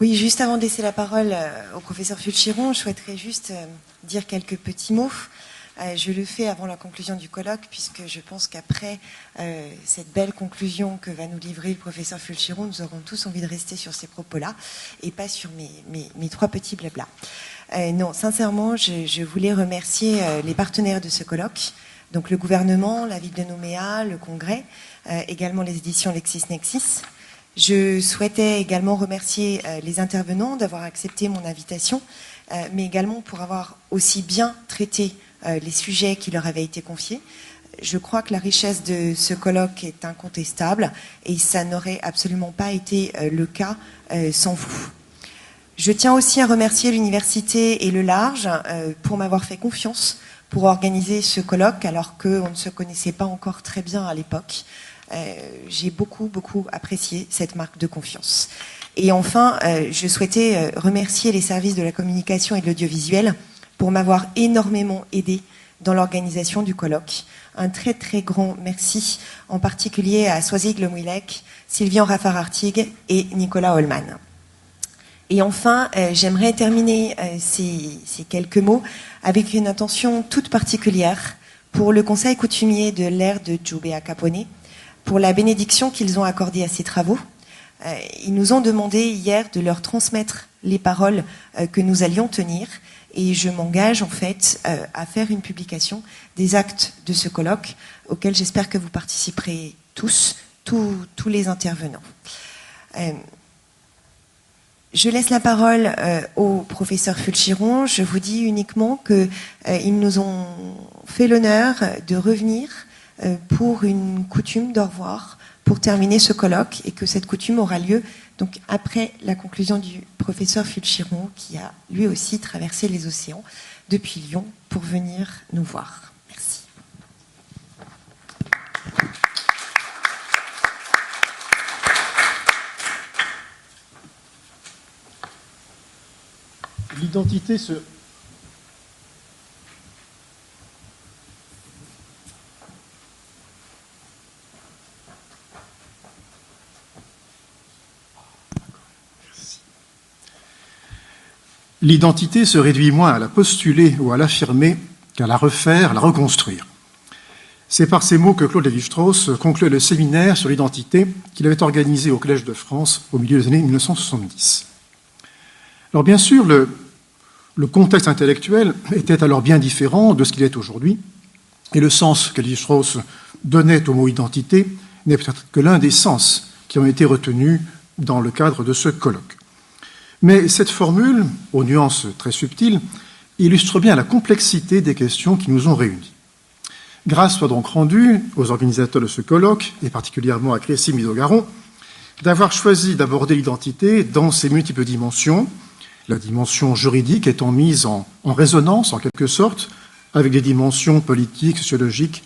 Oui, juste avant de laisser la parole au professeur Fulchiron, je souhaiterais juste dire quelques petits mots. Je le fais avant la conclusion du colloque, puisque je pense qu'après cette belle conclusion que va nous livrer le professeur Fulchiron, nous aurons tous envie de rester sur ces propos-là et pas sur mes trois petits blabla. Non, sincèrement, je voulais remercier les partenaires de ce colloque, donc le gouvernement, la ville de Nouméa, le congrès, également les éditions LexisNexis. Je souhaitais également remercier les intervenants d'avoir accepté mon invitation, mais également pour avoir aussi bien traité les sujets qui leur avaient été confiés. Je crois que la richesse de ce colloque est incontestable et ça n'aurait absolument pas été le cas sans vous. Je tiens aussi à remercier l'université et le Large pour m'avoir fait confiance pour organiser ce colloque alors qu'on ne se connaissait pas encore très bien à l'époque. J'ai beaucoup apprécié cette marque de confiance. Et enfin, je souhaitais remercier les services de la communication et de l'audiovisuel pour m'avoir énormément aidé dans l'organisation du colloque. Un très grand merci, en particulier à Swazig Lemouilek, Sylvian Raffarartig et Nicolas Holman. Et enfin, j'aimerais terminer ces quelques mots avec une intention toute particulière pour le conseil coutumier de l'ère de Djoubéa Capone, pour la bénédiction qu'ils ont accordée à ces travaux. Ils nous ont demandé hier de leur transmettre les paroles que nous allions tenir et je m'engage en fait à faire une publication des actes de ce colloque auquel j'espère que vous participerez tous les intervenants. Je laisse la parole au professeur Fulchiron. Je vous dis uniquement qu'ils nous ont fait l'honneur de revenir pour une coutume d'au revoir, pour terminer ce colloque, et que cette coutume aura lieu donc après la conclusion du professeur Fulchiron, qui a lui aussi traversé les océans depuis Lyon pour venir nous voir. Merci. L'identité se... L'identité se réduit moins à la postuler ou à l'affirmer qu'à la refaire, à la reconstruire. C'est par ces mots que Claude Lévi-Strauss conclut le séminaire sur l'identité qu'il avait organisé au Collège de France au milieu des années 1970. Alors bien sûr, le contexte intellectuel était alors bien différent de ce qu'il est aujourd'hui, et le sens que Lévi-Strauss donnait au mot identité n'est peut-être que l'un des sens qui ont été retenus dans le cadre de ce colloque. Mais cette formule, aux nuances très subtiles, illustre bien la complexité des questions qui nous ont réunis. Grâce soit donc rendue aux organisateurs de ce colloque, et particulièrement à Crécy Midogaron, d'avoir choisi d'aborder l'identité dans ses multiples dimensions, la dimension juridique étant mise en résonance, en quelque sorte, avec des dimensions politiques, sociologiques,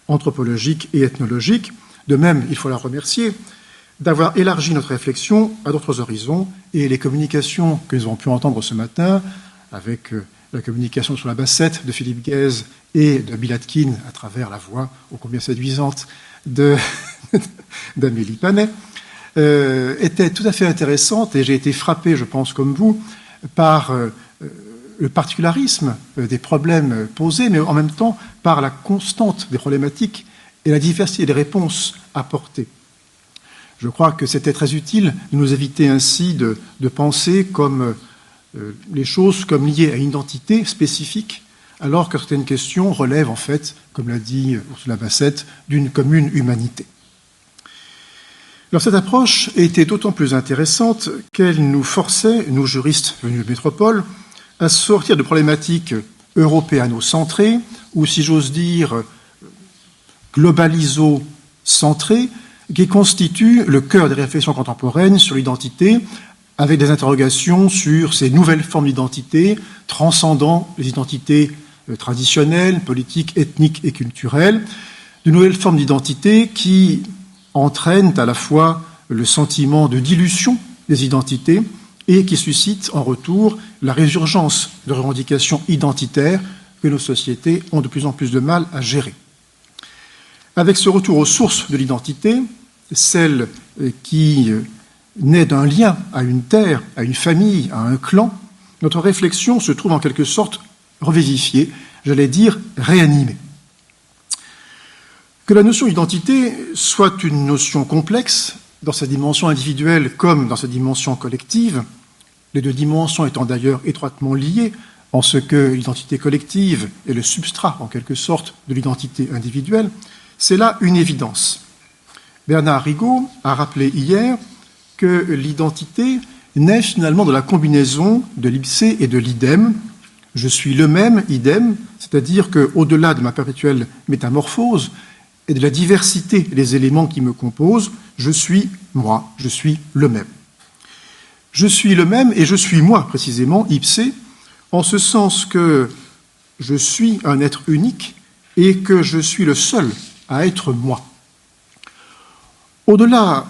anthropologiques et ethnologiques. De même, il faut la remercier d'avoir élargi notre réflexion à d'autres horizons, et les communications que nous avons pu entendre ce matin, avec la communication sur la bassette de Philippe Guèze et de Bill Atkin à travers la voix ô combien séduisante d'Amélie Panet, étaient tout à fait intéressantes, et j'ai été frappé, je pense comme vous, par le particularisme des problèmes posés, mais en même temps par la constante des problématiques et la diversité des réponses apportées. Je crois que c'était très utile de nous éviter ainsi de penser comme les choses comme liées à une identité spécifique, alors que certaines questions relèvent en fait, comme l'a dit Ursula Bassett, d'une commune humanité. Alors cette approche était d'autant plus intéressante qu'elle nous forçait, nous juristes venus de métropole, à sortir de problématiques européano-centrées, ou si j'ose dire globaliso-centrées, qui constitue le cœur des réflexions contemporaines sur l'identité, avec des interrogations sur ces nouvelles formes d'identité, transcendant les identités traditionnelles, politiques, ethniques et culturelles, de nouvelles formes d'identité qui entraînent à la fois le sentiment de dilution des identités et qui suscitent en retour la résurgence de revendications identitaires que nos sociétés ont de plus en plus de mal à gérer. Avec ce retour aux sources de l'identité, celles qui naît d'un lien à une terre, à une famille, à un clan, notre réflexion se trouve en quelque sorte revivifiée, j'allais dire réanimée. Que la notion d'identité soit une notion complexe, dans sa dimension individuelle comme dans sa dimension collective, les deux dimensions étant d'ailleurs étroitement liées, en ce que l'identité collective est le substrat, en quelque sorte, de l'identité individuelle, c'est là une évidence. Bernard Rigaud a rappelé hier que l'identité naît finalement de la combinaison de l'ipsé et de l'idem. Je suis le même, idem, c'est-à-dire qu'au-delà de ma perpétuelle métamorphose et de la diversité des éléments qui me composent, je suis moi, je suis le même. Je suis le même et je suis moi, précisément, ipsé, en ce sens que je suis un être unique et que je suis le seul à être moi. Au-delà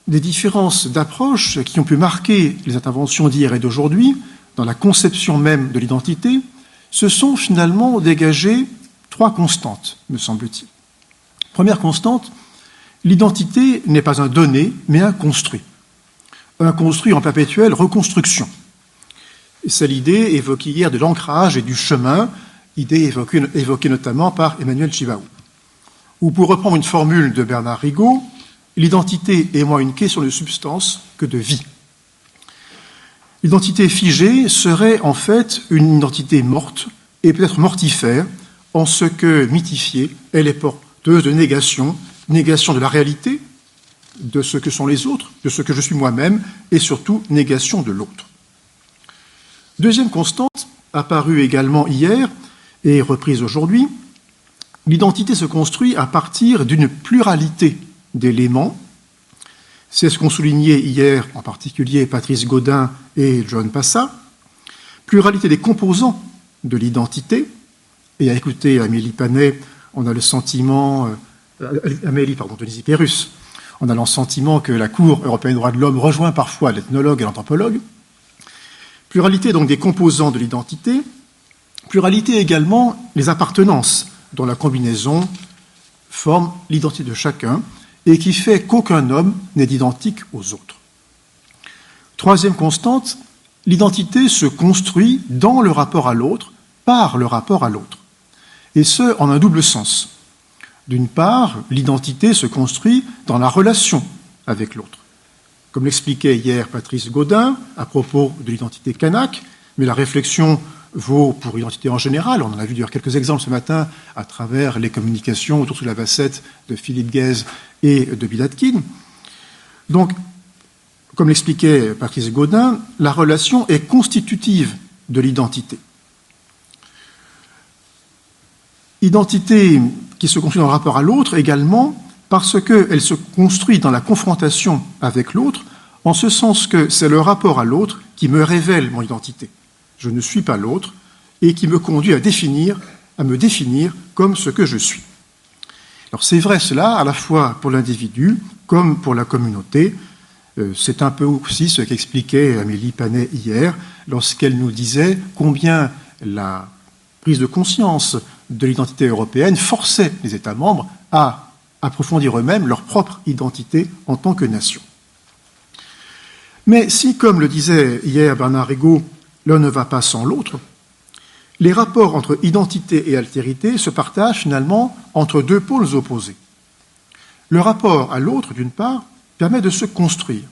des différences d'approche qui ont pu marquer les interventions d'hier et d'aujourd'hui, dans la conception même de l'identité, se sont finalement dégagées trois constantes, me semble-t-il. Première constante, l'identité n'est pas un donné, mais un construit. Un construit en perpétuelle reconstruction. C'est l'idée évoquée hier de l'ancrage et du chemin, idée évoquée notamment par Emmanuel Chibaou. Ou pour reprendre une formule de Bernard Rigaud, l'identité est moins une question de substance que de vie. L'identité figée serait en fait une identité morte et peut-être mortifère, en ce que, mythifiée, elle est porteuse de négation de la réalité, de ce que sont les autres, de ce que je suis moi-même, et surtout négation de l'autre. Deuxième constante, apparue également hier et reprise aujourd'hui, l'identité se construit à partir d'une pluralité d'éléments. C'est ce qu'ont souligné hier en particulier Patrice Gaudin et John Passa. Pluralité des composants de l'identité. Et à écouter Amélie Panet, on a le sentiment, Denise Pérusse, on a le sentiment que la Cour européenne des droits de l'homme rejoint parfois l'ethnologue et l'anthropologue. Pluralité donc des composants de l'identité. Pluralité également des appartenances, dont la combinaison forme l'identité de chacun et qui fait qu'aucun homme n'est identique aux autres. Troisième constante, l'identité se construit dans le rapport à l'autre, par le rapport à l'autre. Et ce, en un double sens. D'une part, l'identité se construit dans la relation avec l'autre. Comme l'expliquait hier Patrice Gaudin à propos de l'identité kanak, mais la réflexion vaut pour l'identité en général. On en a vu d'ailleurs quelques exemples ce matin à travers les communications autour de la Bassette de Philippe Guèze et de Bill Atkin. Donc, comme l'expliquait Patrice Gaudin, la relation est constitutive de l'identité. Identité qui se construit dans le rapport à l'autre également parce qu'elle se construit dans la confrontation avec l'autre, en ce sens que c'est le rapport à l'autre qui me révèle mon identité. Je ne suis pas l'autre et qui me conduit à me définir comme ce que je suis. Alors c'est vrai cela à la fois pour l'individu comme pour la communauté. C'est un peu aussi ce qu'expliquait Amélie Panet hier lorsqu'elle nous disait combien la prise de conscience de l'identité européenne forçait les États membres à approfondir eux-mêmes leur propre identité en tant que nation. Mais si, comme le disait hier Bernard Rigaud, l'un ne va pas sans l'autre, les rapports entre identité et altérité se partagent finalement entre deux pôles opposés. Le rapport à l'autre, d'une part, permet de se construire.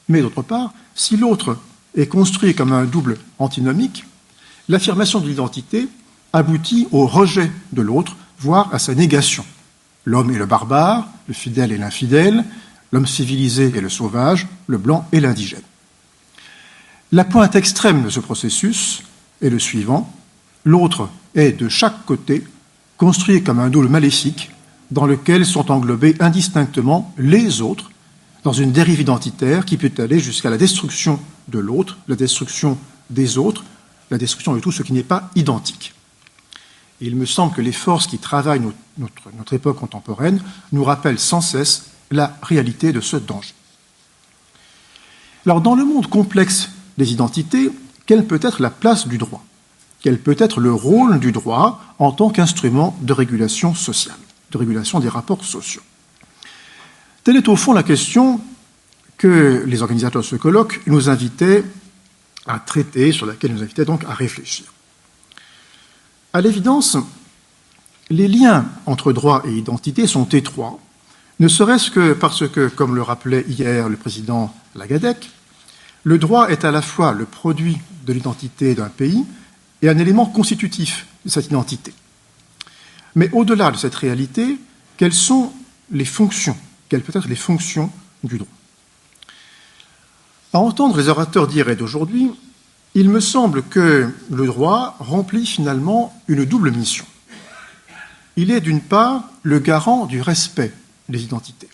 Mais d'autre part, si l'autre est construit comme un double antinomique, l'affirmation de l'identité aboutit au rejet de l'autre, voire à sa négation. L'homme et le barbare, le fidèle et l'infidèle, l'homme civilisé et le sauvage, le blanc et l'indigène. La pointe extrême de ce processus est le suivant. L'autre est, de chaque côté, construit comme un double maléfique dans lequel sont englobés indistinctement les autres dans une dérive identitaire qui peut aller jusqu'à la destruction de l'autre, la destruction des autres, la destruction de tout ce qui n'est pas identique. Et il me semble que les forces qui travaillent notre époque contemporaine nous rappellent sans cesse la réalité de ce danger. Alors, dans le monde complexe des identités, quelle peut être la place du droit ? Quel peut être le rôle du droit en tant qu'instrument de régulation sociale, de régulation des rapports sociaux ? Telle est au fond la question que les organisateurs de ce colloque nous invitaient à traiter, sur laquelle ils nous invitaient donc à réfléchir. À l'évidence, les liens entre droit et identité sont étroits, ne serait-ce que parce que, comme le rappelait hier le président Lagadec, le droit est à la fois le produit de l'identité d'un pays et un élément constitutif de cette identité. Mais au-delà de cette réalité, quelles sont les fonctions, quelles peuvent être les fonctions du droit? À entendre les orateurs d'hier et d'aujourd'hui, il me semble que le droit remplit finalement une double mission. Il est d'une part le garant du respect des identités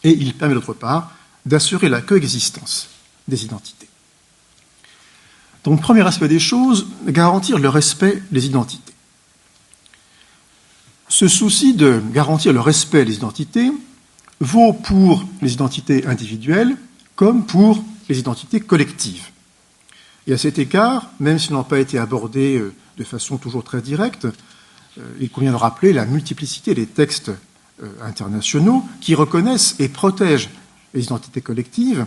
et il permet d'autre part d'assurer la coexistence des identités. Donc, premier aspect des choses, garantir le respect des identités. Ce souci de garantir le respect des identités vaut pour les identités individuelles comme pour les identités collectives. Et à cet égard, même s'ils n'ont pas été abordés de façon toujours très directe, il convient de rappeler la multiplicité des textes internationaux qui reconnaissent et protègent les identités collectives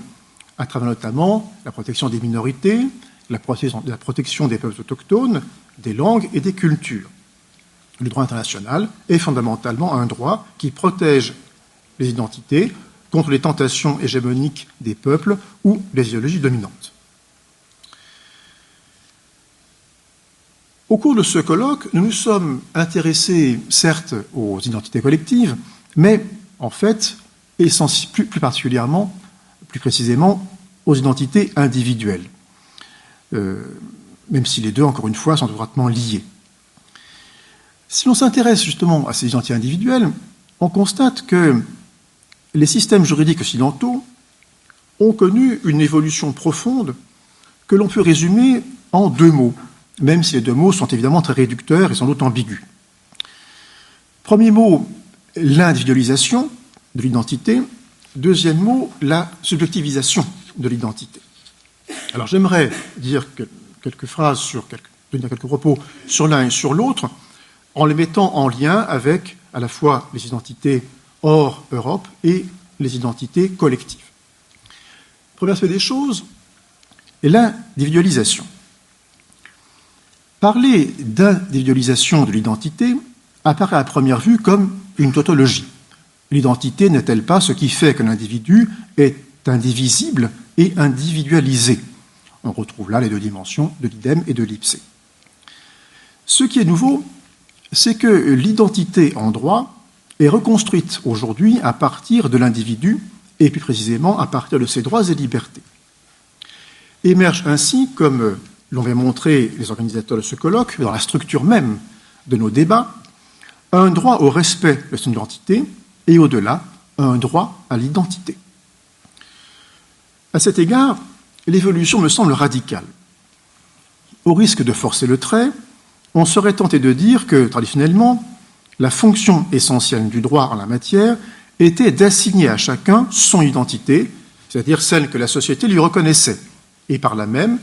à travers notamment la protection des minorités, la protection des peuples autochtones, des langues et des cultures. Le droit international est fondamentalement un droit qui protège les identités contre les tentations hégémoniques des peuples ou les idéologies dominantes. Au cours de ce colloque, nous nous sommes intéressés, certes, aux identités collectives, mais en fait, plus particulièrement, plus précisément, aux identités individuelles, même si les deux, encore une fois, sont étroitement liés. Si l'on s'intéresse justement à ces identités individuelles, on constate que les systèmes juridiques occidentaux ont connu une évolution profonde que l'on peut résumer en deux mots, même si les deux mots sont évidemment très réducteurs et sans doute ambigus. Premier mot, l'individualisation de l'identité. Deuxième mot, la subjectivisation de l'identité. Alors j'aimerais dire quelques phrases, donner quelques propos sur l'un et sur l'autre, en les mettant en lien avec à la fois les identités hors Europe et les identités collectives. Premier aspect des choses est l'individualisation. Parler d'individualisation de l'identité apparaît à première vue comme une tautologie. L'identité n'est-elle pas ce qui fait que l'individu est indivisible et individualisé? On retrouve là les deux dimensions de l'idem et de l'ipsé. Ce qui est nouveau, c'est que l'identité en droit est reconstruite aujourd'hui à partir de l'individu et plus précisément à partir de ses droits et libertés. Émerge ainsi, comme l'ont montré les organisateurs de ce colloque, dans la structure même de nos débats, un droit au respect de son identité et au-delà, un droit à l'identité. À cet égard, l'évolution me semble radicale. Au risque de forcer le trait, on serait tenté de dire que, traditionnellement, la fonction essentielle du droit en la matière était d'assigner à chacun son identité, c'est-à-dire celle que la société lui reconnaissait, et par là même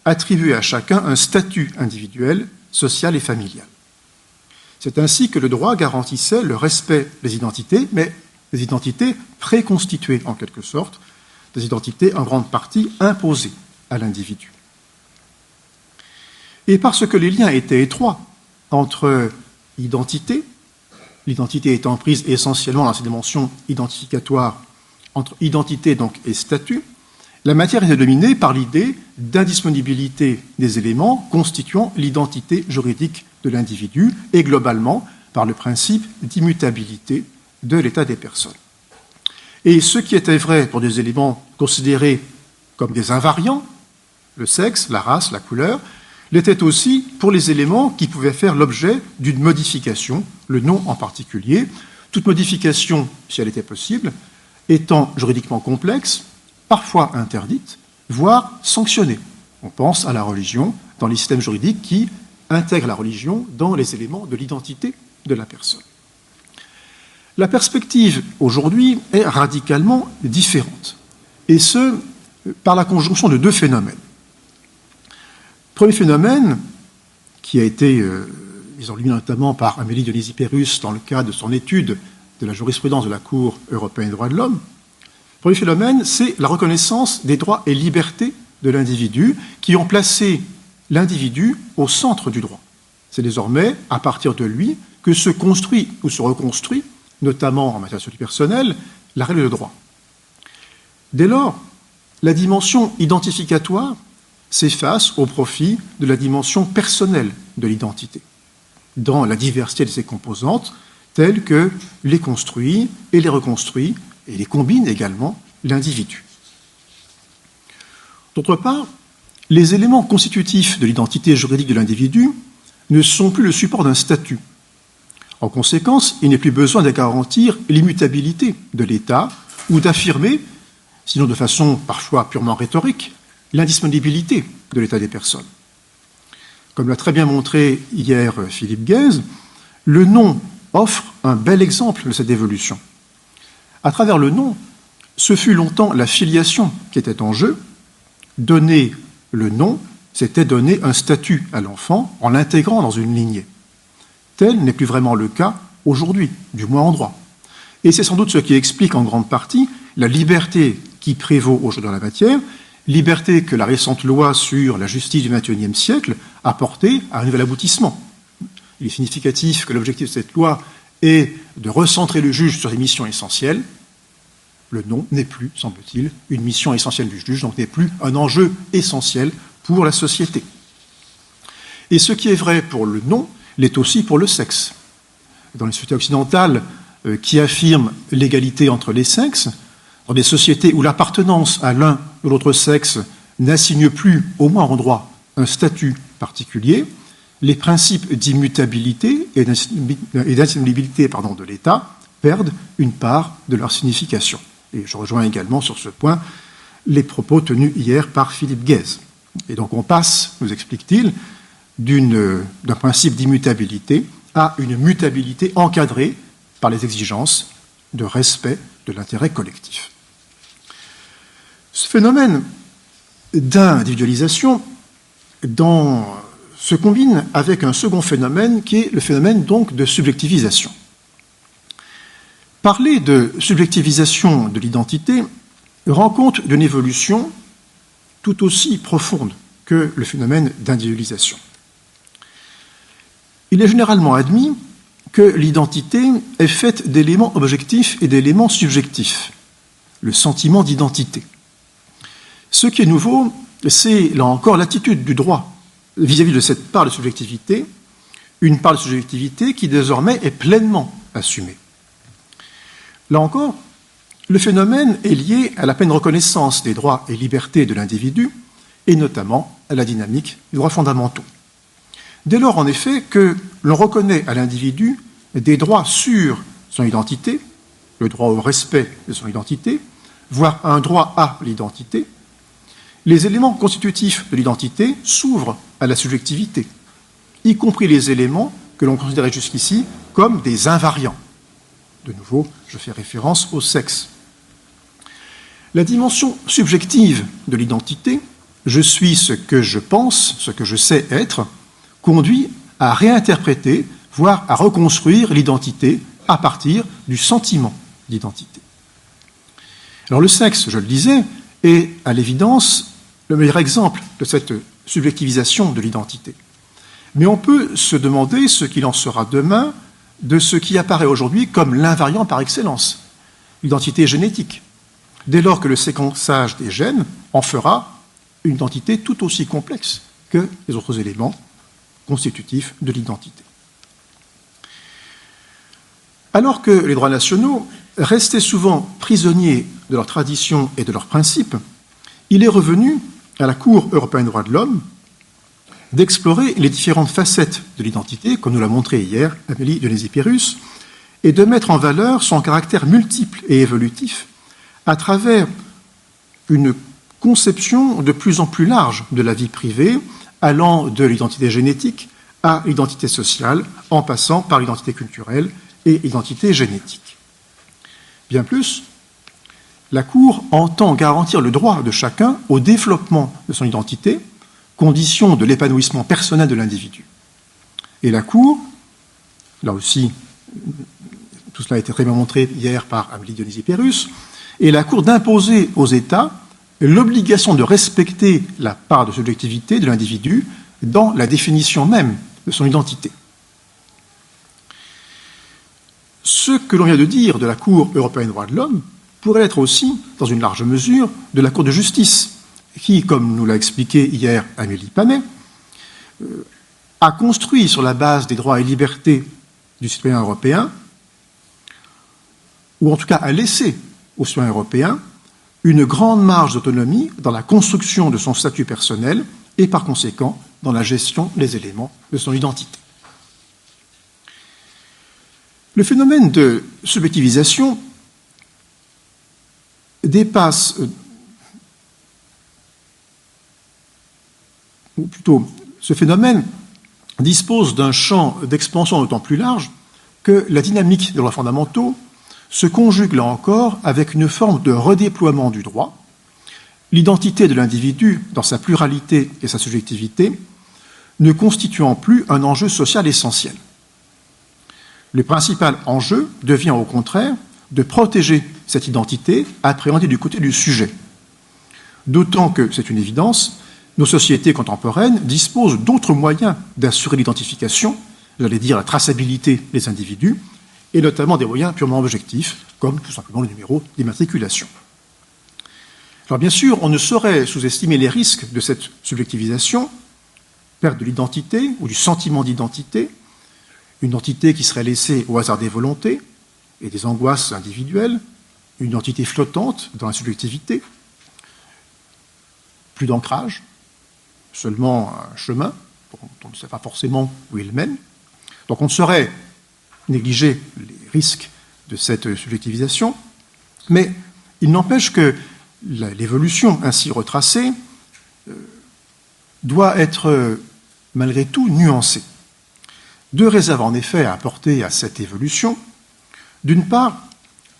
attribuer à chacun un statut individuel, social et familial. C'est ainsi que le droit garantissait le respect des identités, mais des identités préconstituées en quelque sorte, des identités en grande partie imposées à l'individu. Et parce que les liens étaient étroits entre identité, l'identité étant prise essentiellement dans ses dimensions identificatoires, entre identité donc et statut, la matière était dominée par l'idée d'indisponibilité des éléments constituant l'identité juridique de l'individu et globalement par le principe d'immutabilité de l'état des personnes. Et ce qui était vrai pour des éléments considérés comme des invariants, le sexe, la race, la couleur, l'était aussi pour les éléments qui pouvaient faire l'objet d'une modification, le nom en particulier, toute modification, si elle était possible, étant juridiquement complexe, parfois interdite, voire sanctionnée. On pense à la religion dans les systèmes juridiques qui intègrent la religion dans les éléments de l'identité de la personne. La perspective aujourd'hui est radicalement différente, et ce, par la conjonction de deux phénomènes. Premier phénomène, qui a été mis en lumière notamment par Amélie Dionisi-Pérus dans le cadre de son étude de la jurisprudence de la Cour européenne des droits de l'homme, Le premier phénomène, c'est la reconnaissance des droits et libertés de l'individu qui ont placé l'individu au centre du droit. C'est désormais, à partir de lui, que se construit ou se reconstruit, notamment en matière de statut personnel, la règle de droit. Dès lors, la dimension identificatoire s'efface au profit de la dimension personnelle de l'identité, dans la diversité de ses composantes, telles que les construit et les reconstruit, et les combine également l'individu. D'autre part, les éléments constitutifs de l'identité juridique de l'individu ne sont plus le support d'un statut. En conséquence, il n'est plus besoin de garantir l'immutabilité de l'État ou d'affirmer, sinon de façon parfois purement rhétorique, l'indisponibilité de l'état des personnes. Comme l'a très bien montré hier Philippe Guèze, le nom offre un bel exemple de cette évolution. À travers le nom, ce fut longtemps la filiation qui était en jeu. Donner le nom, c'était donner un statut à l'enfant en l'intégrant dans une lignée. Tel n'est plus vraiment le cas aujourd'hui, du moins en droit. Et c'est sans doute ce qui explique en grande partie la liberté qui prévaut aujourd'hui dans la matière, liberté que la récente loi sur la justice du XXIe siècle a portée à un nouvel aboutissement. Il est significatif que l'objectif de cette loi est de recentrer le juge sur les missions essentielles. Le nom n'est plus, semble-t-il, une mission essentielle du juge, donc n'est plus un enjeu essentiel pour la société. Et ce qui est vrai pour le nom l'est aussi pour le sexe. Dans les sociétés occidentales qui affirment l'égalité entre les sexes, dans des sociétés où l'appartenance à l'un ou l'autre sexe n'assigne plus, au moins en droit, un statut particulier, les principes d'immutabilité et d'inaliénabilité de l'État perdent une part de leur signification. Et je rejoins également sur ce point les propos tenus hier par Philippe Guèze. Et donc on passe, nous explique-t-il, d'un principe d'immutabilité à une mutabilité encadrée par les exigences de respect de l'intérêt collectif. Ce phénomène d'individualisation se combine avec un second phénomène qui est le phénomène donc de subjectivisation. Parler de subjectivisation de l'identité rend compte d'une évolution tout aussi profonde que le phénomène d'individualisation. Il est généralement admis que l'identité est faite d'éléments objectifs et d'éléments subjectifs, le sentiment d'identité. Ce qui est nouveau, c'est là encore l'attitude du droit vis-à-vis de cette part de subjectivité, une part de subjectivité qui désormais est pleinement assumée. Là encore, le phénomène est lié à la pleine reconnaissance des droits et libertés de l'individu, et notamment à la dynamique des droits fondamentaux. Dès lors, en effet, que l'on reconnaît à l'individu des droits sur son identité, le droit au respect de son identité, voire un droit à l'identité, les éléments constitutifs de l'identité s'ouvrent à la subjectivité, y compris les éléments que l'on considérait jusqu'ici comme des invariants. De nouveau, je fais référence au sexe. La dimension subjective de l'identité, je suis ce que je pense, ce que je sais être, conduit à réinterpréter, voire à reconstruire l'identité à partir du sentiment d'identité. Alors le sexe, je le disais, est à l'évidence le meilleur exemple de cette subjectivisation de l'identité. Mais on peut se demander ce qu'il en sera demain de ce qui apparaît aujourd'hui comme l'invariant par excellence, l'identité génétique, dès lors que le séquençage des gènes en fera une identité tout aussi complexe que les autres éléments constitutifs de l'identité. Alors que les droits nationaux restaient souvent prisonniers de leurs traditions et de leurs principes, il est revenu à la Cour européenne des droits de l'homme d'explorer les différentes facettes de l'identité, comme nous l'a montré hier Amélie Dionysii-Pyrrhus, et de mettre en valeur son caractère multiple et évolutif à travers une conception de plus en plus large de la vie privée, allant de l'identité génétique à l'identité sociale, en passant par l'identité culturelle et l'identité génétique. Bien plus, la Cour entend garantir le droit de chacun au développement de son identité, condition de l'épanouissement personnel de l'individu. Et la Cour, là aussi, tout cela a été très bien montré hier par Amélie Dionysii-Pyrrhus, et la Cour d'imposer aux États l'obligation de respecter la part de subjectivité de l'individu dans la définition même de son identité. Ce que l'on vient de dire de la Cour européenne des droits de l'homme pourrait être aussi, dans une large mesure, de la Cour de justice, qui, comme nous l'a expliqué hier Amélie Panet, a construit sur la base des droits et libertés du citoyen européen, ou en tout cas a laissé aux citoyens européens une grande marge d'autonomie dans la construction de son statut personnel et par conséquent dans la gestion des éléments de son identité. Le phénomène de subjectivisation dépasse, ou plutôt, ce phénomène dispose d'un champ d'expansion d'autant plus large que la dynamique des droits fondamentaux se conjugue là encore avec une forme de redéploiement du droit, l'identité de l'individu dans sa pluralité et sa subjectivité ne constituant plus un enjeu social essentiel. Le principal enjeu devient au contraire de protéger cette identité appréhendée du côté du sujet. D'autant que, c'est une évidence, nos sociétés contemporaines disposent d'autres moyens d'assurer l'identification, j'allais dire la traçabilité des individus, et notamment des moyens purement objectifs, comme tout simplement le numéro d'immatriculation. Alors bien sûr, on ne saurait sous-estimer les risques de cette subjectivisation, perte de l'identité ou du sentiment d'identité, une identité qui serait laissée au hasard des volontés et des angoisses individuelles, une identité flottante dans la subjectivité, plus d'ancrage, seulement un chemin dont on ne sait pas forcément où il mène. Donc on ne saurait négliger les risques de cette subjectivisation, mais il n'empêche que l'évolution ainsi retracée doit être malgré tout nuancée. Deux réserves en effet à apporter à cette évolution. D'une part,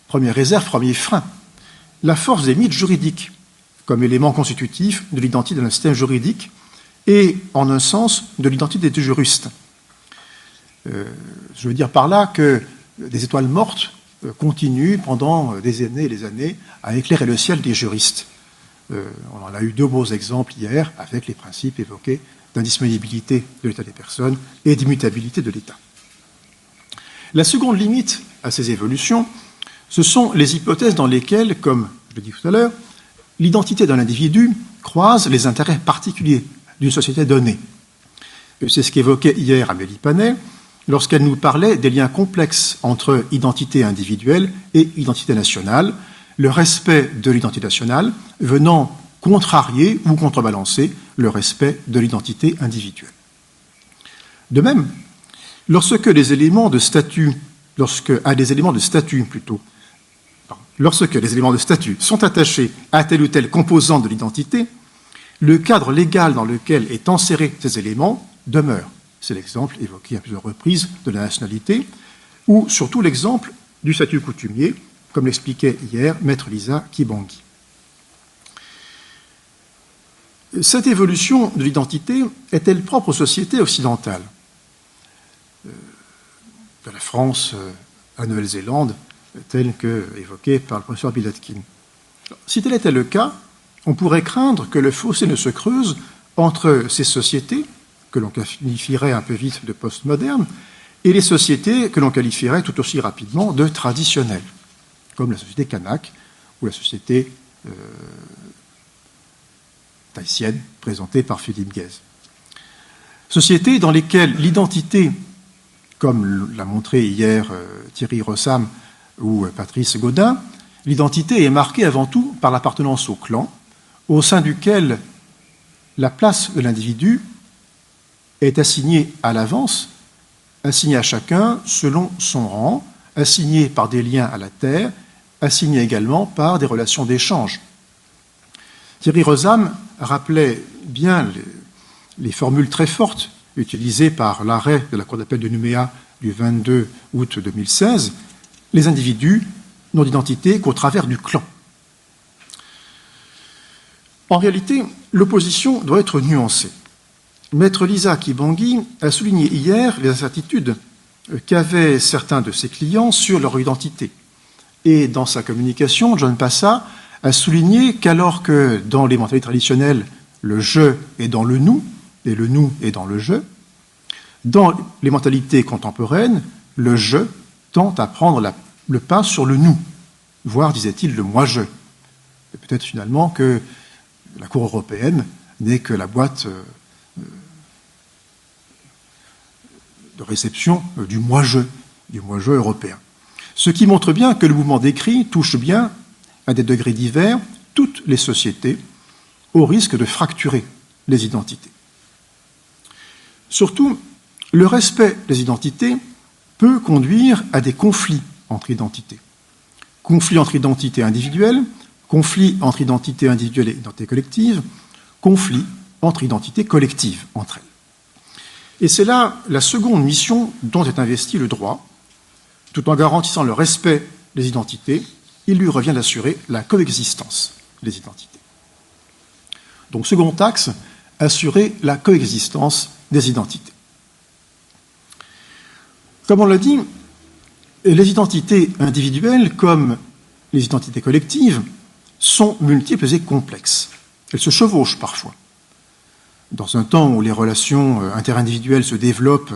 première réserve, premier frein, la force des mythes juridiques comme élément constitutif de l'identité d'un système juridique et, en un sens, de l'identité des juristes. Je veux dire par là que des étoiles mortes continuent pendant des années et des années à éclairer le ciel des juristes. On en a eu deux beaux exemples hier avec les principes évoqués d'indisponibilité de l'état des personnes et d'immutabilité de l'état. La seconde limite à ces évolutions, ce sont les hypothèses dans lesquelles, comme je l'ai dit tout à l'heure, l'identité d'un individu croise les intérêts particuliers d'une société donnée. C'est ce qu'évoquait hier Amélie Panet lorsqu'elle nous parlait des liens complexes entre identité individuelle et identité nationale, le respect de l'identité nationale venant contrarier ou contrebalancer le respect de l'identité individuelle. De même, lorsque les éléments de statut sont attachés à telle ou telle composante de l'identité, le cadre légal dans lequel est enserré ces éléments demeure. C'est l'exemple évoqué à plusieurs reprises de la nationalité, ou surtout l'exemple du statut coutumier, comme l'expliquait hier Maître Lisa Kibangui. Cette évolution de l'identité est-elle propre aux sociétés occidentales, de la France à la Nouvelle-Zélande, telle qu'évoquée par le professeur Bilatkin? Si tel était le cas, on pourrait craindre que le fossé ne se creuse entre ces sociétés, que l'on qualifierait un peu vite de postmodernes, et les sociétés que l'on qualifierait tout aussi rapidement de traditionnelles, comme la société kanak ou la société tahitienne présentée par Philippe Guèze. Sociétés dans lesquelles l'identité, comme l'a montré hier Thierry Rossam ou Patrice Gaudin, l'identité est marquée avant tout par l'appartenance au clan, au sein duquel la place de l'individu est assignée à l'avance, assignée à chacun selon son rang, assignée par des liens à la terre, assignée également par des relations d'échange. Thierry Rossam rappelait bien les formules très fortes utilisées par l'arrêt de la Cour d'appel de Nouméa du 22 août 2016, les individus n'ont d'identité qu'au travers du clan. En réalité, l'opposition doit être nuancée. Maître Lisa Kibangui a souligné hier les incertitudes qu'avaient certains de ses clients sur leur identité Et dans sa communication, John Passa a souligné qu'alors que dans les mentalités traditionnelles, le je est dans le nous, et le nous est dans le je, dans les mentalités contemporaines, le je tend à prendre le pas sur le nous, voire, disait-il, le moi-je. Et peut-être finalement que la Cour européenne n'est que la boîte de réception du moi-je européen. Ce qui montre bien que le mouvement décrit touche bien, à des degrés divers, toutes les sociétés, au risque de fracturer les identités. Surtout, le respect des identités peut conduire à des conflits entre identités. Conflits entre identités individuelles, conflits entre identités individuelles et identités collectives, conflits entre identités collectives entre elles. Et c'est là la seconde mission dont est investi le droit. Tout en garantissant le respect des identités, il lui revient d'assurer la coexistence des identités. Donc, second axe, assurer la coexistence des identités. Comme on l'a dit, les identités individuelles, comme les identités collectives, sont multiples et complexes. Elles se chevauchent parfois. Dans un temps où les relations interindividuelles se développent,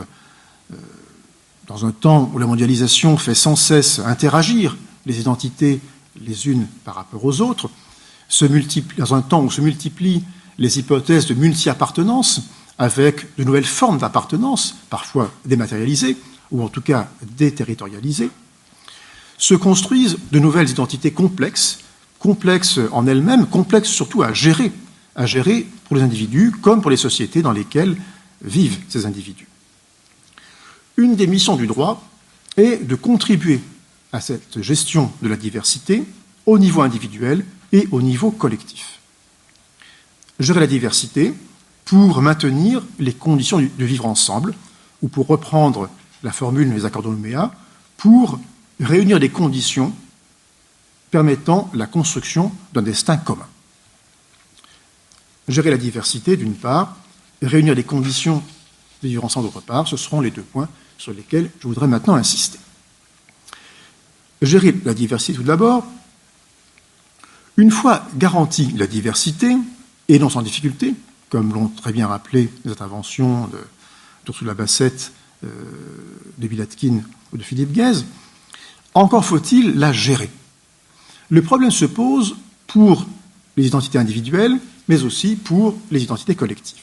dans un temps où la mondialisation fait sans cesse interagir les identités les unes par rapport aux autres, dans un temps où se multiplient les hypothèses de multi-appartenance avec de nouvelles formes d'appartenance, parfois dématérialisées, ou en tout cas déterritorialisées, se construisent de nouvelles identités complexes, complexes en elles-mêmes, complexes surtout à gérer pour les individus comme pour les sociétés dans lesquelles vivent ces individus. Une des missions du droit est de contribuer à cette gestion de la diversité au niveau individuel et au niveau collectif. Gérer la diversité pour maintenir les conditions de vivre ensemble, ou pour reprendre la formule des accords de Nouméa, pour réunir les conditions permettant la construction d'un destin commun. Gérer la diversité, d'une part, et réunir les conditions de vivre ensemble, d'autre part, ce seront les deux points sur lesquels je voudrais maintenant insister. Gérer la diversité tout d'abord. Une fois garantie la diversité, et non sans difficulté, comme l'ont très bien rappelé les interventions d'Ursula Bassett, de Bill Atkins ou de Philippe Guèze, encore faut-il la gérer. Le problème se pose pour les identités individuelles, mais aussi pour les identités collectives.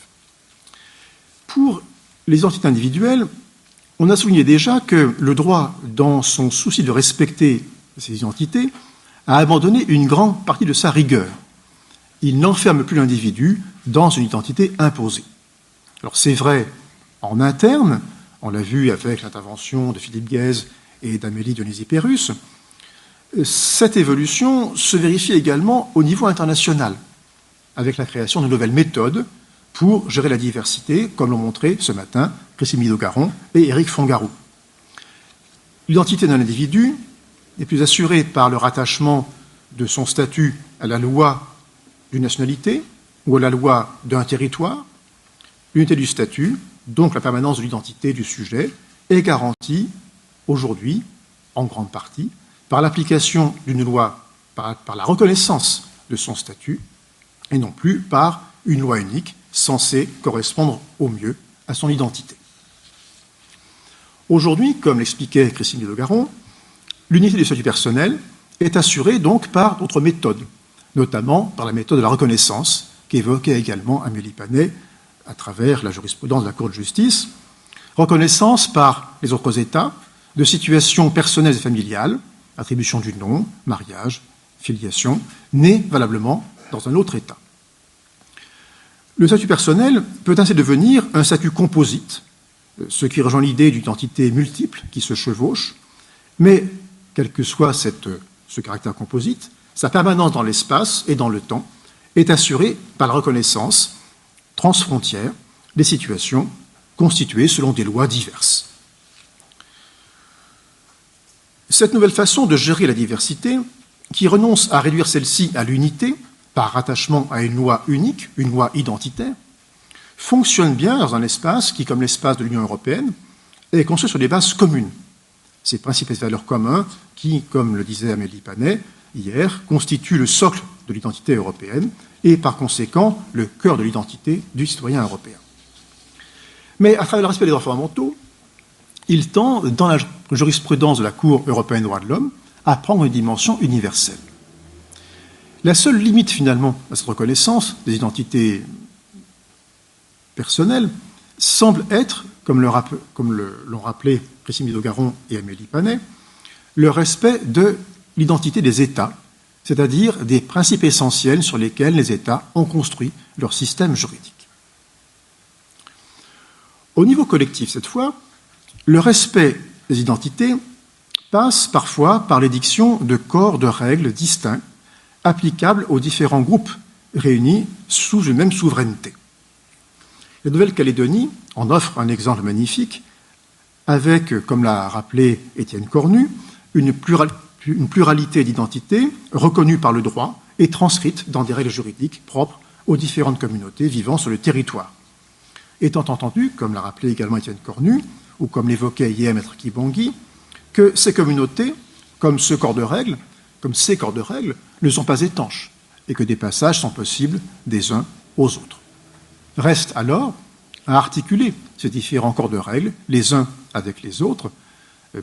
Pour les identités individuelles, on a souligné déjà que le droit, dans son souci de respecter ces identités, a abandonné une grande partie de sa rigueur. Il n'enferme plus l'individu dans une identité imposée. Alors c'est vrai en interne, on l'a vu avec l'intervention de Philippe Guèze et d'Amélie Dionysii-Pérus. Cette évolution se vérifie également au niveau international, avec la création de nouvelles méthodes pour gérer la diversité, comme l'ont montré ce matin Christine Bidault-Caron et Éric Fongarou. L'identité d'un individu n'est plus assurée par le rattachement de son statut à la loi d'une nationalité ou à la loi d'un territoire. L'unité du statut, donc la permanence de l'identité du sujet, est garantie aujourd'hui, en grande partie, par l'application d'une loi, par la reconnaissance de son statut, et non plus par une loi unique censée correspondre au mieux à son identité. Aujourd'hui, comme l'expliquait Christine Bidault-Caron, l'unité du statut personnel est assurée donc par d'autres méthodes, notamment par la méthode de la reconnaissance qu'évoquait également Amélie Panet à travers la jurisprudence de la Cour de justice, reconnaissance par les autres États de situations personnelles et familiales, attribution du nom, mariage, filiation, nées valablement dans un autre État. Le statut personnel peut ainsi devenir un statut composite, ce qui rejoint l'idée d'identité multiple qui se chevauche, mais quel que soit ce caractère composite, sa permanence dans l'espace et dans le temps est assurée par la reconnaissance transfrontière des situations constituées selon des lois diverses. Cette nouvelle façon de gérer la diversité, qui renonce à réduire celle-ci à l'unité par rattachement à une loi unique, une loi identitaire, fonctionne bien dans un espace qui, comme l'espace de l'Union européenne, est construit sur des bases communes, ces principes et valeurs communs qui, comme le disait Amélie Panet hier, constituent le socle de l'identité européenne et par conséquent le cœur de l'identité du citoyen européen. Mais à travers le respect des droits fondamentaux, il tend, dans la jurisprudence de la Cour européenne des droits de l'homme, à prendre une dimension universelle. La seule limite finalement à cette reconnaissance des identités personnelles semble être, comme l'ont rappelé Christine Bidault-Garon et Amélie Panet, le respect de l'identité des États, c'est-à-dire des principes essentiels sur lesquels les États ont construit leur système juridique. Au niveau collectif, cette fois, le respect des identités passe parfois par l'édiction de corps de règles distincts, applicables aux différents groupes réunis sous une même souveraineté. La Nouvelle-Calédonie en offre un exemple magnifique avec, comme l'a rappelé Étienne Cornu, une pluralité d'identités reconnues par le droit et transcrites dans des règles juridiques propres aux différentes communautés vivant sur le territoire. Étant entendu, comme l'a rappelé également Étienne Cornu, ou comme l'évoquait hier Maître Kibongui, que ces communautés, comme ces corps de règles, ne sont pas étanches et que des passages sont possibles des uns aux autres. Reste alors à articuler ces différents corps de règles les uns avec les autres.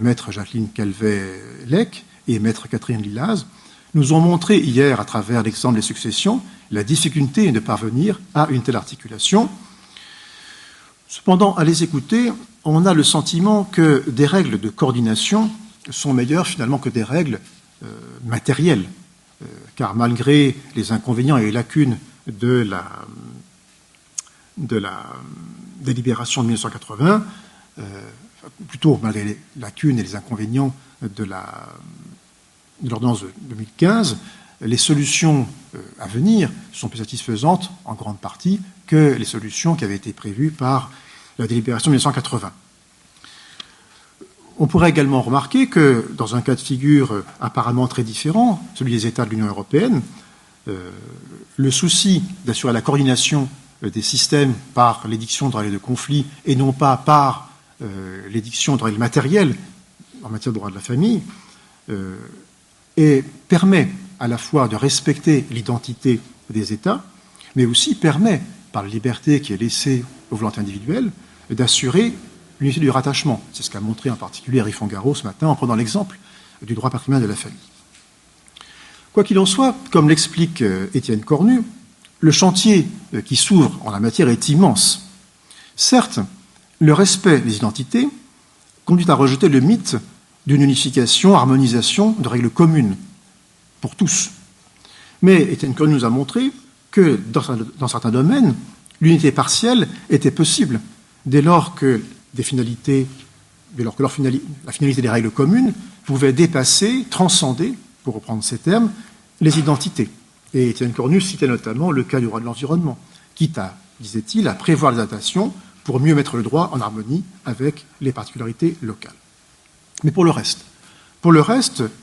Maître Jacqueline Calvet-Lec et Maître Catherine Lilaz nous ont montré hier, à travers l'exemple des successions, la difficulté de parvenir à une telle articulation. Cependant, à les écouter, on a le sentiment que des règles de coordination sont meilleures finalement que des règles matérielles, car malgré les inconvénients et les lacunes de la délibération de 1980, plutôt malgré les lacunes et les inconvénients de l'ordonnance de 2015, les solutions à venir sont plus satisfaisantes en grande partie que les solutions qui avaient été prévues par la délibération de 1980. On pourrait également remarquer que, dans un cas de figure apparemment très différent, celui des États de l'Union européenne, le souci d'assurer la coordination des systèmes par l'édiction de règles de conflit et non pas par l'édiction de règles matérielles en matière de droit de la famille, et permet à la fois de respecter l'identité des États, mais aussi permet, par la liberté qui est laissée aux volontés individuelles, d'assurer l'unité du rattachement. C'est ce qu'a montré en particulier Henri Fongaro ce matin en prenant l'exemple du droit patrimonial de la famille. Quoi qu'il en soit, comme l'explique Étienne Cornu, le chantier qui s'ouvre en la matière est immense. Certes, le respect des identités conduit à rejeter le mythe d'une unification, harmonisation de règles communes pour tous. Mais Étienne Cornu nous a montré que dans certains domaines, l'unité partielle était possible dès lors que la finalité des règles communes pouvait dépasser, transcender, pour reprendre ces termes, les identités. Et Étienne Cornu citait notamment le cas du droit de l'environnement, quitte à, disait-il, à prévoir les adaptations pour mieux mettre le droit en harmonie avec les particularités locales. Mais pour le reste,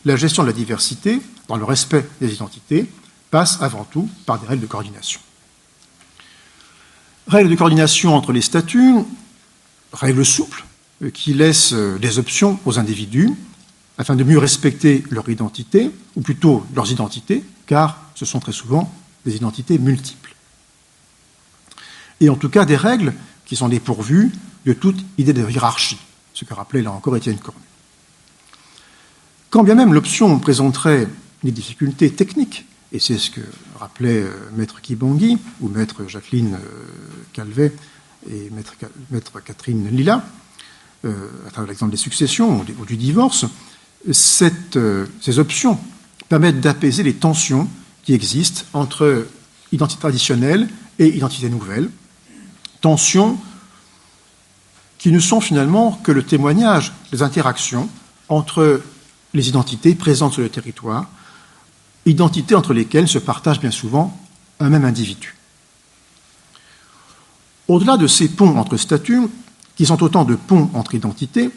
la gestion de la diversité, dans le respect des identités, passe avant tout par des règles de coordination. Règles de coordination entre les statuts, règles souples qui laissent des options aux individus afin de mieux respecter leur identité, ou plutôt leurs identités, car ce sont très souvent des identités multiples. Et en tout cas des règles qui sont dépourvues de toute idée de hiérarchie, ce que rappelait là encore Étienne Cornu. Quand bien même l'option présenterait des difficultés techniques, et c'est ce que rappelait Maître Kibongui ou Maître Jacqueline Calvet et Maître Catherine Lila, à travers l'exemple des successions ou du divorce, ces options permettent d'apaiser les tensions qui existent entre identité traditionnelle et identité nouvelle, tensions qui ne sont finalement que le témoignage des interactions entre les identités présentes sur le territoire, identités entre lesquelles se partage bien souvent un même individu. Au-delà de ces ponts entre statuts, qui sont autant de ponts entre identités,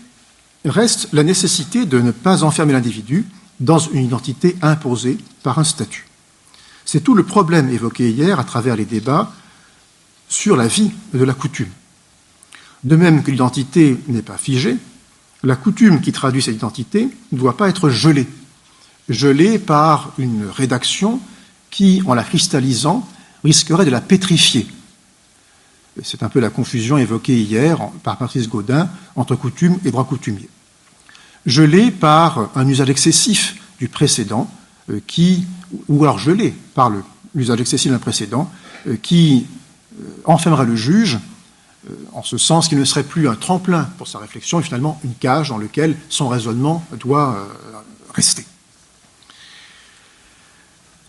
reste la nécessité de ne pas enfermer l'individu dans une identité imposée par un statut. C'est tout le problème évoqué hier à travers les débats sur la vie de la coutume. De même que l'identité n'est pas figée, la coutume qui traduit cette identité ne doit pas être gelée par une rédaction qui, en la cristallisant, risquerait de la pétrifier. C'est un peu la confusion évoquée hier par Patrice Gaudin entre coutume et droit coutumier. Gelée par un usage excessif du précédent, ou alors gelée par l'usage excessif d'un précédent, qui enfermerait le juge, en ce sens qu'il ne serait plus un tremplin pour sa réflexion, et finalement une cage dans laquelle son raisonnement doit rester.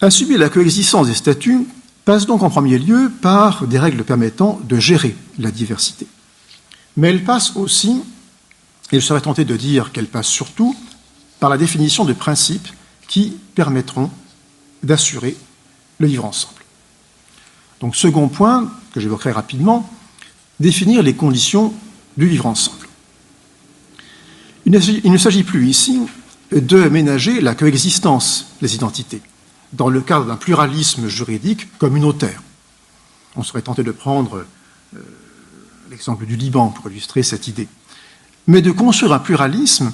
Assumer la coexistence des statuts passe donc en premier lieu par des règles permettant de gérer la diversité. Mais elle passe aussi, et je serais tenté de dire qu'elle passe surtout, par la définition de principes qui permettront d'assurer le vivre ensemble. Donc, second point, que j'évoquerai rapidement, définir les conditions du vivre ensemble. Il ne s'agit plus ici de ménager la coexistence des identités dans le cadre d'un pluralisme juridique communautaire. On serait tenté de prendre l'exemple du Liban pour illustrer cette idée, mais de construire un pluralisme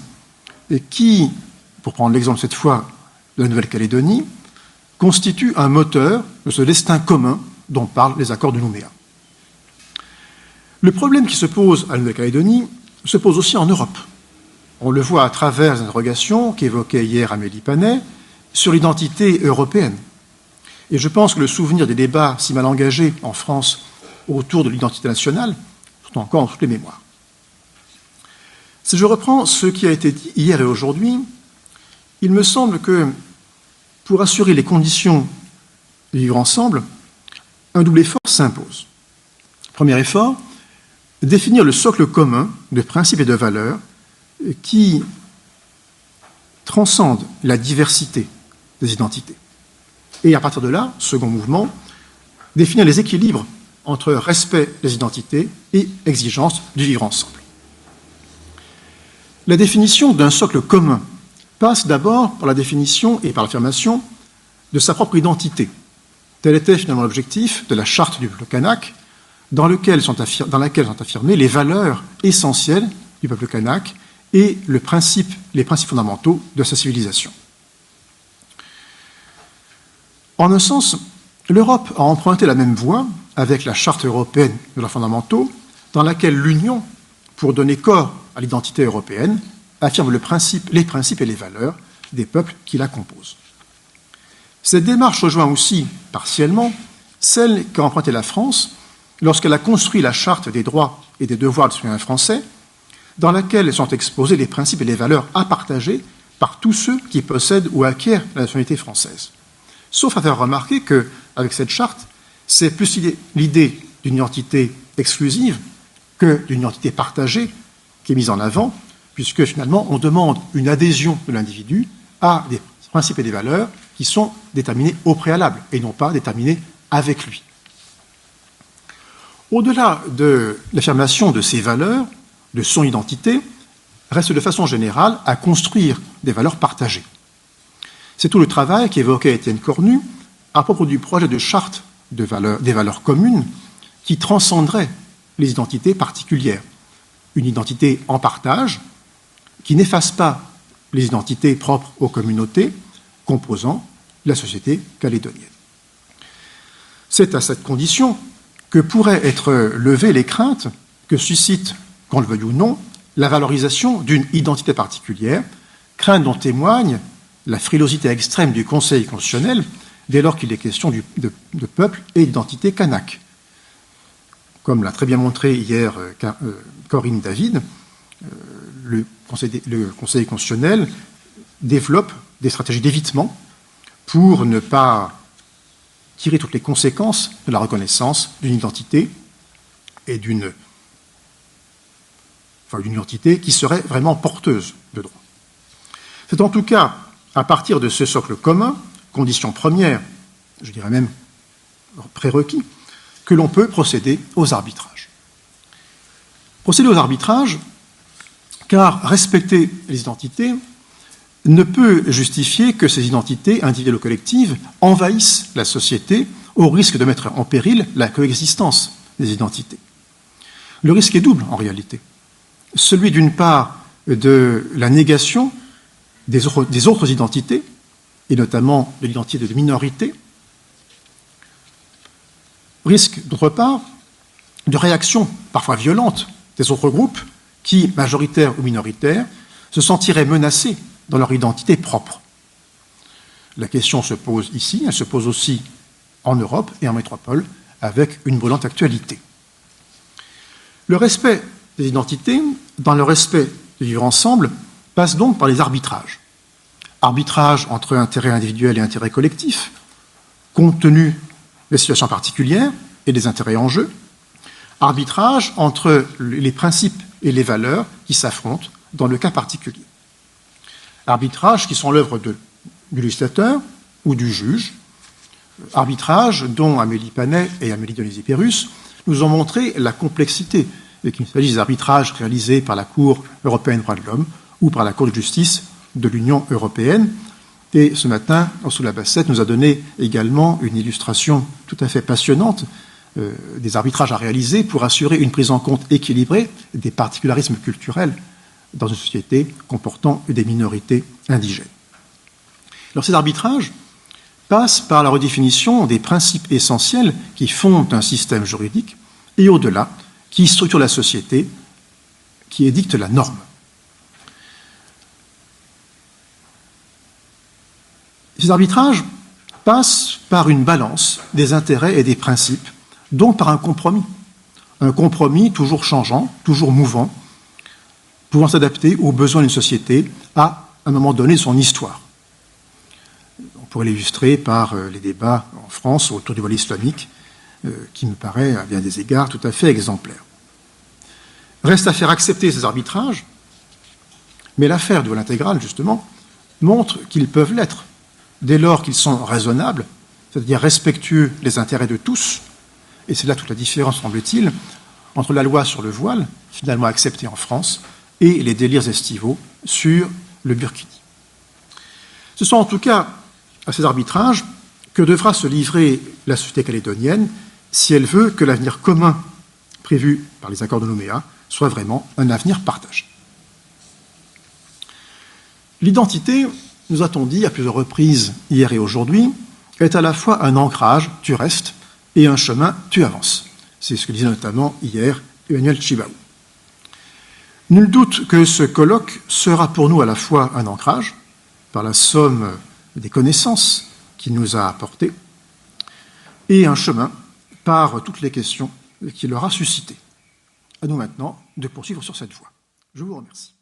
qui, pour prendre l'exemple cette fois de la Nouvelle-Calédonie, constitue un moteur de ce destin commun dont parlent les accords de Nouméa. Le problème qui se pose à la Nouvelle-Calédonie se pose aussi en Europe. On le voit à travers les interrogations qu'évoquait hier Amélie Panet sur l'identité européenne. Et je pense que le souvenir des débats si mal engagés en France autour de l'identité nationale sont encore dans toutes les mémoires. Si je reprends ce qui a été dit hier et aujourd'hui, il me semble que pour assurer les conditions de vivre ensemble, un double effort s'impose. Premier effort, définir le socle commun de principes et de valeurs qui transcendent la diversité des identités. Et à partir de là, second mouvement, définir les équilibres entre respect des identités et exigence du vivre ensemble. La définition d'un socle commun passe d'abord par la définition et par l'affirmation de sa propre identité. Tel était finalement l'objectif de la charte du peuple kanak, dans laquelle sont affirmées les valeurs essentielles du peuple kanak et les principes fondamentaux de sa civilisation. En un sens, l'Europe a emprunté la même voie avec la Charte européenne de droits fondamentaux, dans laquelle l'Union, pour donner corps à l'identité européenne, affirme les principes et les valeurs des peuples qui la composent. Cette démarche rejoint aussi, partiellement, celle qu'a empruntée la France lorsqu'elle a construit la Charte des droits et des devoirs des citoyens français, dans laquelle sont exposés les principes et les valeurs à partager par tous ceux qui possèdent ou acquièrent la nationalité française. Sauf à faire remarquer qu'avec cette charte, c'est plus l'idée d'une identité exclusive que d'une identité partagée qui est mise en avant, puisque finalement on demande une adhésion de l'individu à des principes et des valeurs qui sont déterminés au préalable et non pas déterminés avec lui. Au-delà de l'affirmation de ces valeurs, de son identité, reste de façon générale à construire des valeurs partagées. C'est tout le travail qu'évoquait Étienne Cornu à propos du projet de charte des valeurs communes qui transcenderait les identités particulières. Une identité en partage qui n'efface pas les identités propres aux communautés composant la société calédonienne. C'est à cette condition que pourraient être levées les craintes que suscite, qu'on le veuille ou non, la valorisation d'une identité particulière, crainte dont témoigne la frilosité extrême du Conseil constitutionnel dès lors qu'il est question de peuple et d'identité kanak. Comme l'a très bien montré hier Corinne David, le Conseil constitutionnel développe des stratégies d'évitement pour ne pas tirer toutes les conséquences de la reconnaissance d'une identité et d'une identité qui serait vraiment porteuse de droit. C'est en tout cas à partir de ce socle commun, condition première, je dirais même prérequis, que l'on peut procéder aux arbitrages. Procéder aux arbitrages, car respecter les identités ne peut justifier que ces identités, individuelles ou collectives, envahissent la société au risque de mettre en péril la coexistence des identités. Le risque est double, en réalité. Celui, d'une part, de la négation des autres identités, et notamment de l'identité de minorité, risque, d'autre part, de réactions parfois violentes des autres groupes qui, majoritaires ou minoritaires, se sentiraient menacés dans leur identité propre. La question se pose ici, elle se pose aussi en Europe et en métropole, avec une brûlante actualité. Le respect des identités, dans le respect du vivre ensemble, passe donc par les arbitrages. Arbitrage entre intérêt individuel et intérêt collectif, compte tenu des situations particulières et des intérêts en jeu. Arbitrage entre les principes et les valeurs qui s'affrontent dans le cas particulier. Arbitrages qui sont l'œuvre du législateur ou du juge. Arbitrage dont Amélie Panet et Amélie Dionysii-Pérus nous ont montré la complexité, et qu'il s'agisse d'arbitrages réalisés par la Cour européenne des droits de l'homme ou par la Cour de justice de l'Union européenne. Et ce matin, Ursula Bassett nous a donné également une illustration tout à fait passionnante des arbitrages à réaliser pour assurer une prise en compte équilibrée des particularismes culturels dans une société comportant des minorités indigènes. Alors ces arbitrages passent par la redéfinition des principes essentiels qui fondent un système juridique et au-delà, qui structure la société, qui édicte la norme. Ces arbitrages passent par une balance des intérêts et des principes, donc par un compromis toujours changeant, toujours mouvant, pouvant s'adapter aux besoins d'une société à un moment donné de son histoire. On pourrait l'illustrer par les débats en France autour du voile islamique, qui me paraît, à bien des égards, tout à fait exemplaire. Reste à faire accepter ces arbitrages, mais l'affaire du voile intégral, justement, montre qu'ils peuvent l'être, dès lors qu'ils sont raisonnables, c'est-à-dire respectueux des intérêts de tous, et c'est là toute la différence, semble-t-il, entre la loi sur le voile, finalement acceptée en France, et les délires estivaux sur le burkini. Ce sont en tout cas à ces arbitrages que devra se livrer la société calédonienne si elle veut que l'avenir commun prévu par les accords de Nouméa soit vraiment un avenir partagé. L'identité, nous a-t-on dit à plusieurs reprises hier et aujourd'hui, est à la fois un ancrage, tu restes, et un chemin, tu avances. C'est ce que disait notamment hier Emmanuel Tjibaou. Nul doute que ce colloque sera pour nous à la fois un ancrage, par la somme des connaissances qu'il nous a apportées, et un chemin par toutes les questions qu'il aura suscitées. À nous maintenant de poursuivre sur cette voie. Je vous remercie.